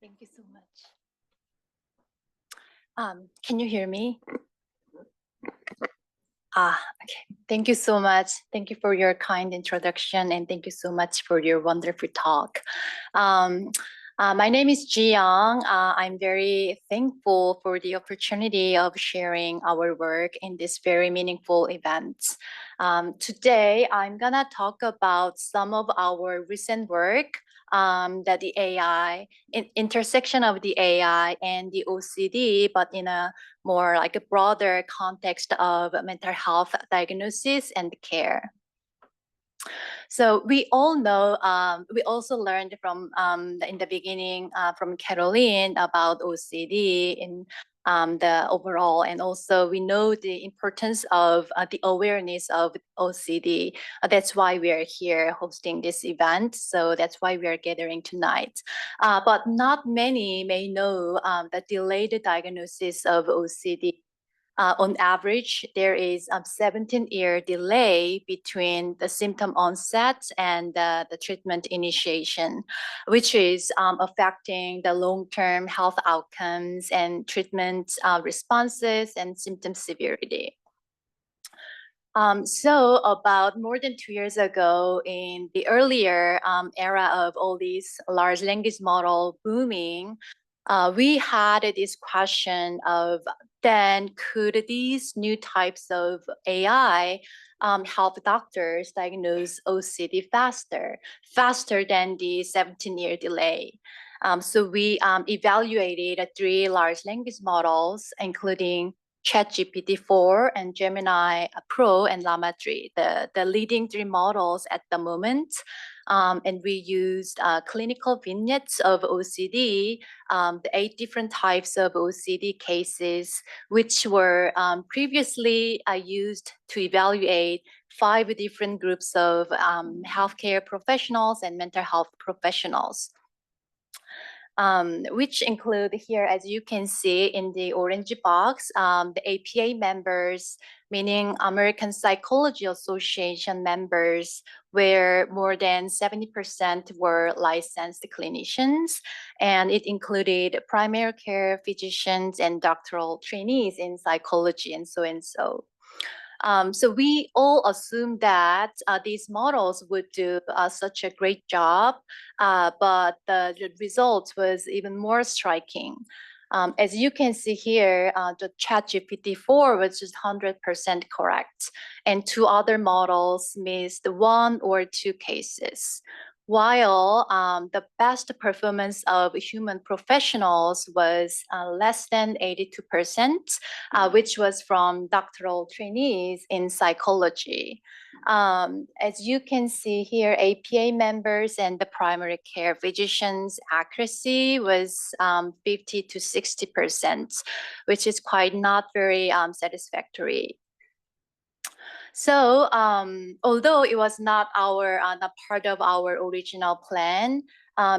Thank you so much. Can you hear me? Okay. Thank you so much. Thank you for your kind introduction, and thank you so much for your wonderful talk. My name is Jiyeong. I'm very thankful for the opportunity of sharing our work in this very meaningful event. Today, I'm gonna talk about some of our recent work that the AI, intersection of the AI and the OCD, but in a more like a broader context of mental health diagnosis and care. So we all know, we also learned from in the beginning from Caroline about OCD in the overall, and also we know the importance of the awareness of OCD. That's why we are here hosting this event. So that's why we are gathering tonight. But not many may know the delayed diagnosis of OCD. On average, there is a 17-year delay between the symptom onset and the treatment initiation, which is affecting the long-term health outcomes and treatment responses and symptom severity. So about more than 2 years ago, in the earlier era of all these large language model booming, we had this question of then could these new types of AI help doctors diagnose OCD faster than the 17-year delay? So we evaluated 3 large language models, including ChatGPT-4 and Gemini Pro and Llama 3, the leading 3 models at the moment. And we used clinical vignettes of OCD, the 8 different types of OCD cases, which were previously used to evaluate 5 different groups of healthcare professionals and mental health professionals. Which include here, as you can see in the orange box, the APA members, meaning American Psychology Association members, where more than 70% were licensed clinicians, and it included primary care physicians and doctoral trainees in psychology and so and so. So we all assumed that these models would do such a great job, but the result was even more striking. As you can see here, the ChatGPT-4 was just 100% correct, and 2 other models missed 1 or 2 cases. While the best performance of human professionals was less than 82%, which was from doctoral trainees in psychology. As you can see here, APA members and the primary care physicians' accuracy was 50 to 60%, which is quite not very satisfactory. So although it was not part of our original plan,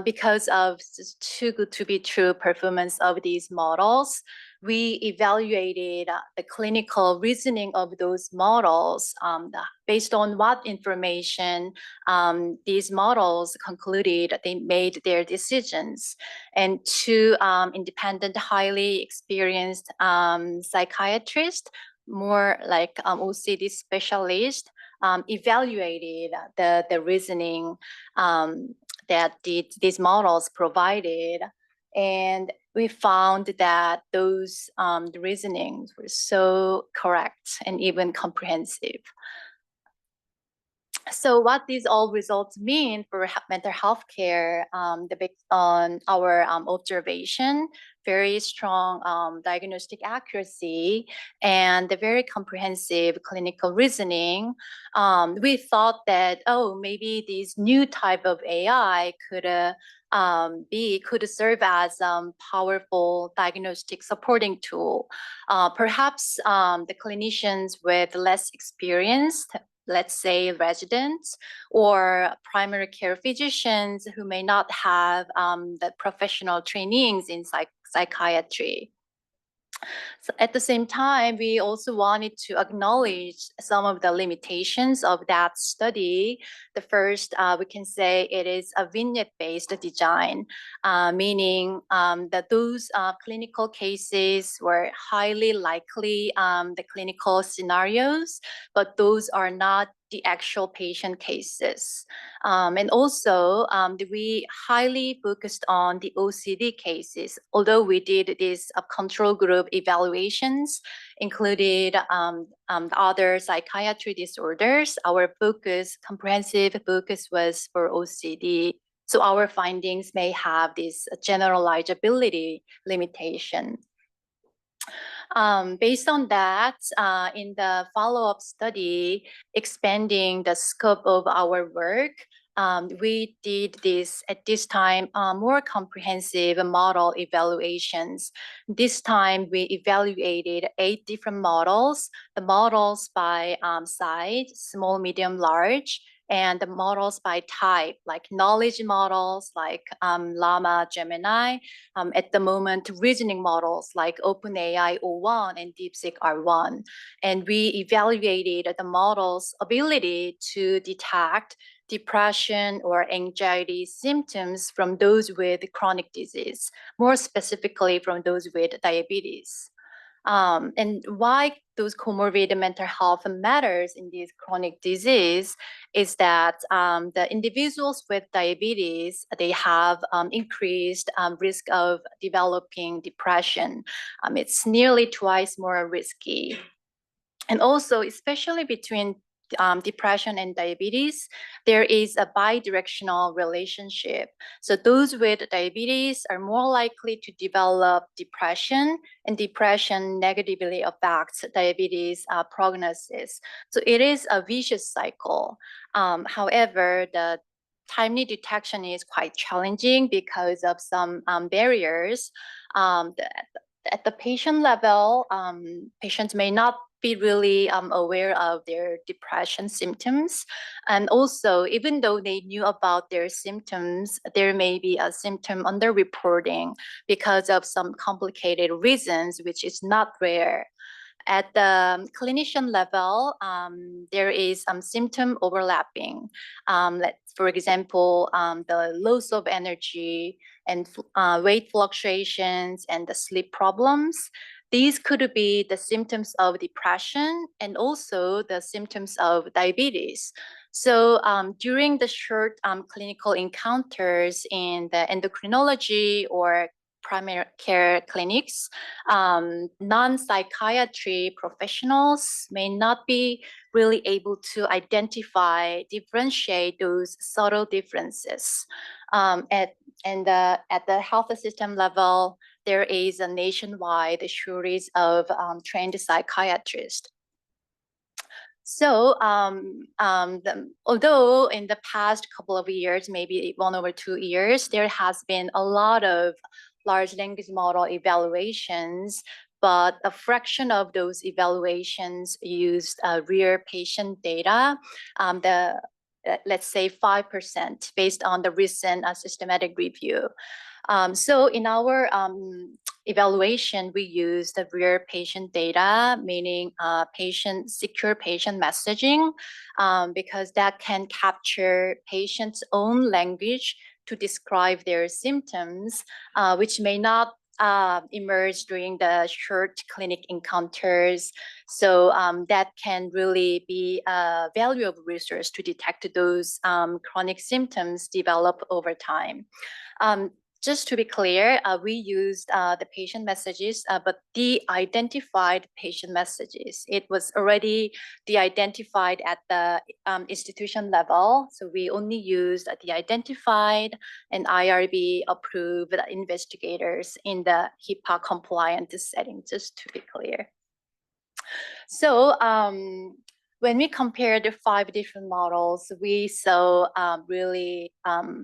because of too good to be true performance of these models, we evaluated the clinical reasoning of those models based on what information these models concluded they made their decisions. And 2 independent, highly experienced psychiatrists, more like OCD specialist, evaluated the reasoning that these models provided. And we found that those reasonings were so correct and even comprehensive. So what these all results mean for mental health care, based on our observation, very strong diagnostic accuracy, and the very comprehensive clinical reasoning, we thought that, oh, maybe these new type of AI could serve as a powerful diagnostic supporting tool. Perhaps the clinicians with less experience, let's say residents or primary care physicians who may not have the professional trainings in psychiatry. So at the same time, we also wanted to acknowledge some of the limitations of that study, The first, we can say it is a vignette-based design, meaning that those clinical cases were highly likely the clinical scenarios, but those are not the actual patient cases. And also, we highly focused on the OCD cases, although we did these control group evaluations, included other psychiatry disorders. Our focus, comprehensive focus, was for OCD. So our findings may have this generalizability limitation. Based on that, in the follow-up study, expanding the scope of our work, we did this at this time more comprehensive model evaluations. This time we evaluated 8 different models, the models by size, small, medium, large, and the models by type, like knowledge models like Llama, Gemini, at the moment, reasoning models like OpenAI O1 and DeepSeek R1. And we evaluated the model's ability to detect depression or anxiety symptoms from those with chronic disease, more specifically from those with diabetes. And why those comorbid mental health matters in this chronic disease is that the individuals with diabetes, they have increased risk of developing depression. It's nearly twice more risky. And also, especially between depression and diabetes, there is a bidirectional relationship. So those with diabetes are more likely to develop depression, and depression negatively affects diabetes prognosis. So it is a vicious cycle. However, the timely detection is quite challenging because of some barriers. At the patient level, patients may not be really aware of their depression symptoms. And also, even though they knew about their symptoms, there may be a symptom underreporting because of some complicated reasons, which is not rare. At the clinician level, there is some symptom overlapping. For example, the loss of energy and weight fluctuations and the sleep problems. These could be the symptoms of depression and also the symptoms of diabetes. So during the short clinical encounters in the endocrinology or primary care clinics, non-psychiatry professionals may not be really able to identify, differentiate those subtle differences. At the health system level, there is a nationwide shortage of trained psychiatrists. So although in the past couple of years, maybe 1 or 2 years, there has been a lot of large language model evaluations, but a fraction of those evaluations used real patient data. Let's say 5% based on the recent systematic review. So in our evaluation, we use the real patient data, meaning secure patient messaging, because that can capture patients' own language to describe their symptoms, which may not emerge during the short clinic encounters. So that can really be a valuable resource to detect those chronic symptoms develop over time. Just to be clear, we used the patient messages, but de-identified patient messages. It was already de-identified at the institution level. So we only used the identified and IRB approved investigators in the HIPAA compliant setting, just to be clear. So when we compared the 5 different models, we saw really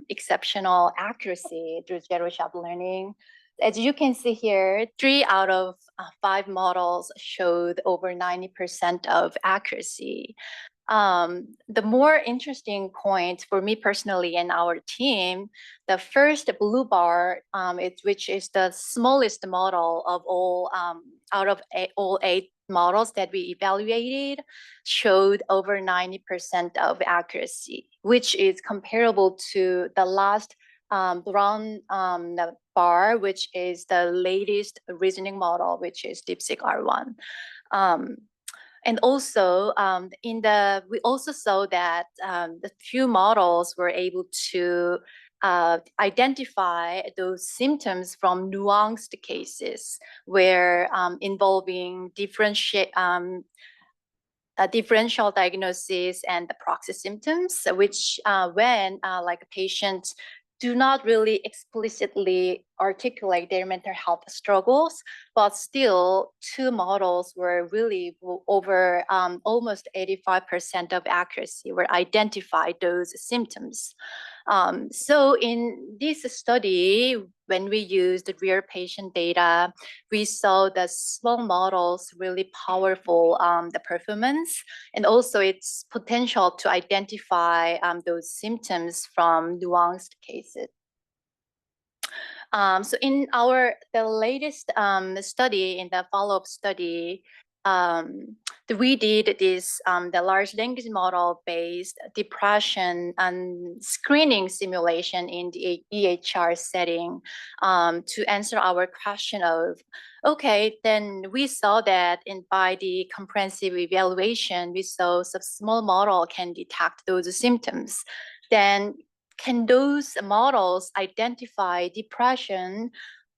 exceptional accuracy through zero-shot learning. As you can see here, 3 out of 5 models showed over 90% of accuracy. The more interesting point for me personally and our team, the first blue bar, which is the smallest model of all out of all 8 models that we evaluated showed over 90% of accuracy, which is comparable to the last brown bar, which is the latest reasoning model, which is DeepSeek R1. And also, we also saw that the few models were able to identify those symptoms from nuanced cases where involving differential diagnosis and the proxy symptoms, which when like patients do not really explicitly articulate their mental health struggles, but still two models were really over almost 85% of accuracy were identified those symptoms. So in this study, when we used real patient data, we saw the small models really powerful, the performance, and also its potential to identify those symptoms from nuanced cases. So in the latest study, in the follow-up study, we did this the large language model based depression and screening simulation in the EHR setting to answer our question of, okay, then we saw that by the comprehensive evaluation, we saw some small model can detect those symptoms. Then can those models identify depression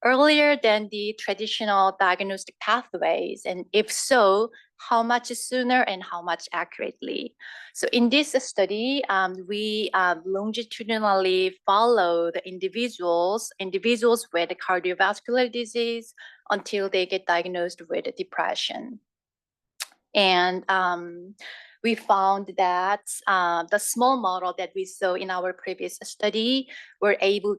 earlier than the traditional diagnostic pathways? And if so, how much sooner and how much accurately? So in this study, we longitudinally follow the individuals with cardiovascular disease until they get diagnosed with depression. And we found that the small model that we saw in our previous study was able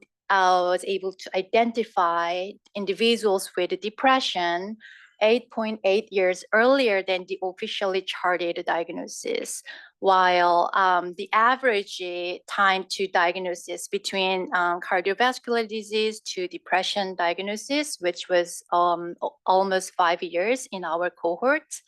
to identify individuals with depression 8.8 years earlier than the officially charted diagnosis, while the average time to diagnosis between cardiovascular disease to depression diagnosis, which was almost 5 years in our cohort.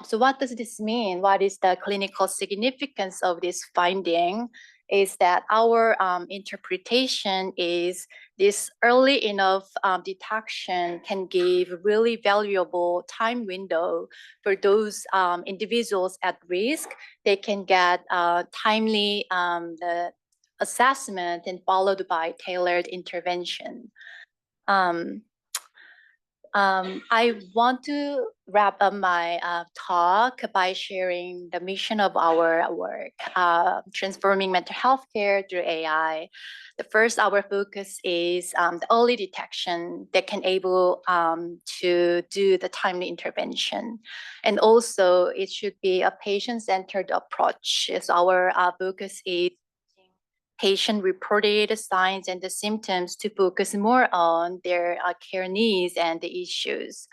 So what does this mean? What is the clinical significance of this finding? Is that our interpretation is this early enough detection can give really valuable time window for those individuals at risk. They can get timely the assessment and followed by tailored intervention. I want to wrap up my talk by sharing the mission of our work, transforming mental health care through AI. The first, our focus is the early detection that can able to do the timely intervention. And also, it should be a patient-centered approach. So our focus is patient-reported signs and the symptoms to focus more on their care needs and the issues.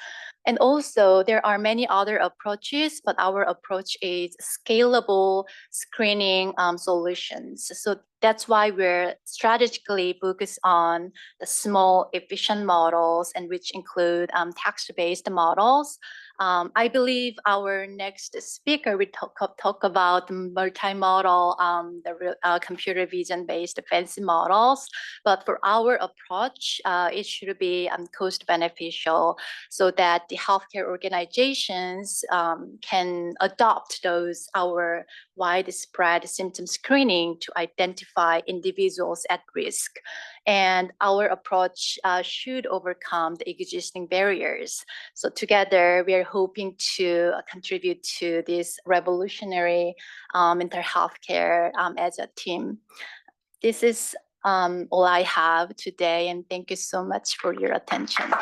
And also, there are many other approaches, but our approach is scalable screening solutions. So that's why we're strategically focused on the small, efficient models, and which include text-based models. I believe our next speaker will talk about multimodal, computer vision-based fancy models. But for our approach, it should be cost beneficial so that the healthcare organizations can adopt our widespread symptom screening to identify individuals at risk. And our approach should overcome the existing barriers. So together, we are hoping to contribute to this revolutionary mental health care as a team. This is all I have today, and thank you so much for your attention.